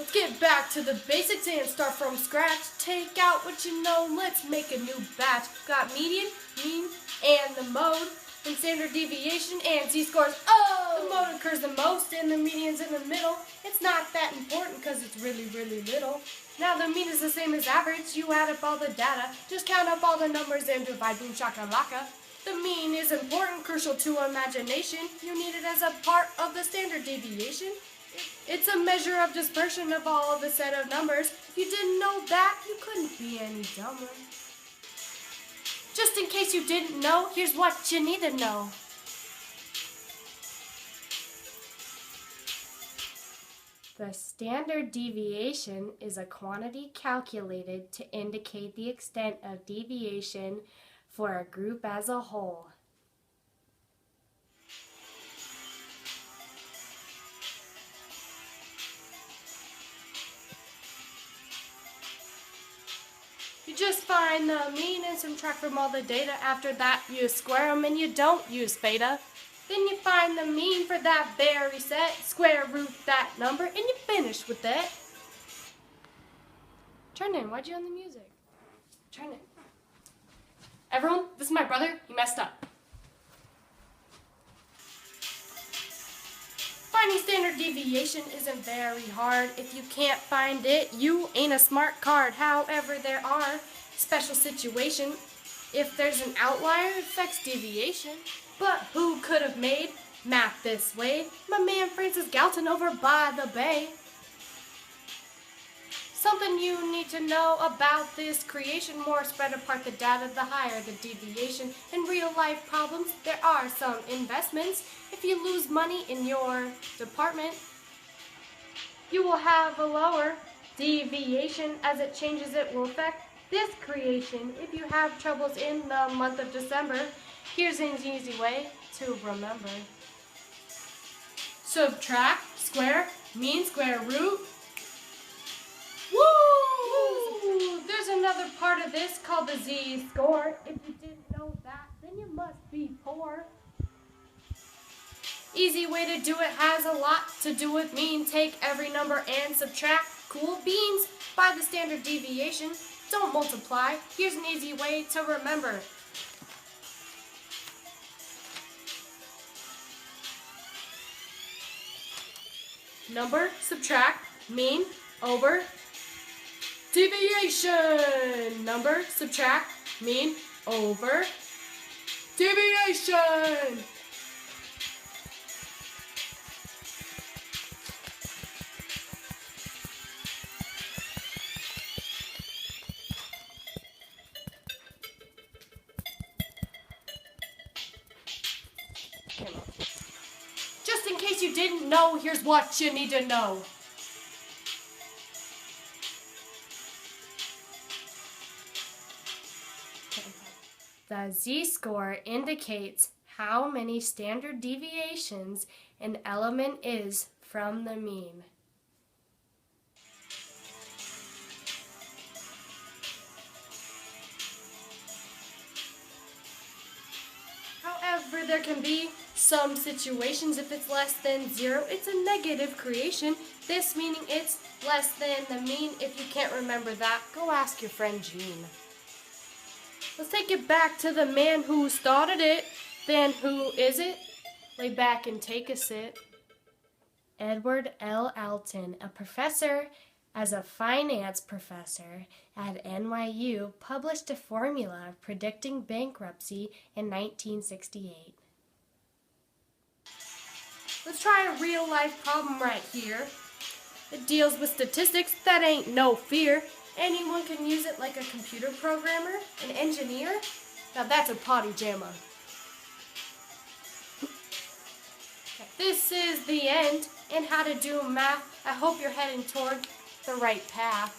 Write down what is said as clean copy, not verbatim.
Let's get back to the basics and start from scratch. Take out what you know, let's make a new batch. Got median, mean, and the mode, and standard deviation and Z-scores. Oh! The mode occurs the most and the median's in the middle. It's not that important because it's really, really little. Now the mean is the same as average. You add up all the data, just count up all the numbers and divide, boom shakalaka. The mean is important, crucial to imagination. You need it as a part of the standard deviation. It's a measure of dispersion of all of the set of numbers. If you didn't know that, you couldn't be any dumber. Just in case you didn't know, here's what you need to know. The standard deviation is a quantity calculated to indicate the extent of deviation for a group as a whole. You just find the mean and subtract from all the data. After that, you square them and you don't use theta. Then you find the mean for that very set, square root that number, and you finish with it. Turn in. Why'd you on the music? Turn in. Everyone, this is my brother. He messed up. Finding standard deviation isn't very hard. If you can't find it, you ain't a smart card. However, there are special situations. If there's an outlier, it affects deviation. But who could have made math this way? My man Francis Galton over by the bay. Something you need to know about this creation: more spread apart the data, the higher the deviation. In real life problems, there are some investments. If you lose money in your department, you will have a lower deviation. As it changes, it will affect this creation. If you have troubles in the month of December, here's an easy way to remember. Subtract, square, mean, square root. Woo! There's another part of this called the Z-score. If you didn't know that, then you must be poor. Easy way to do it, has a lot to do with mean. Take every number and subtract. Cool beans by the standard deviation. Don't multiply. Here's an easy way to remember. Number, subtract, mean, over, deviation. Number, subtract, mean, over, deviation. Just in case you didn't know, here's what you need to know. The Z-score indicates how many standard deviations an element is from the mean. However, there can be some situations. If it's less than 0, it's a negative creation. This meaning it's less than the mean. If you can't remember that, go ask your friend Jean. Let's take it back to the man who started it. Then who is it? Lay back and take a sit. Edward L. Alton, a professor as a finance professor at NYU, published a formula predicting bankruptcy in 1968. Let's try a real life problem right here. It deals with statistics, that ain't no fear. Anyone can use it, like a computer programmer, an engineer. Now that's a potty jammer. Okay, this is the end and how to do math. I hope you're heading toward the right path.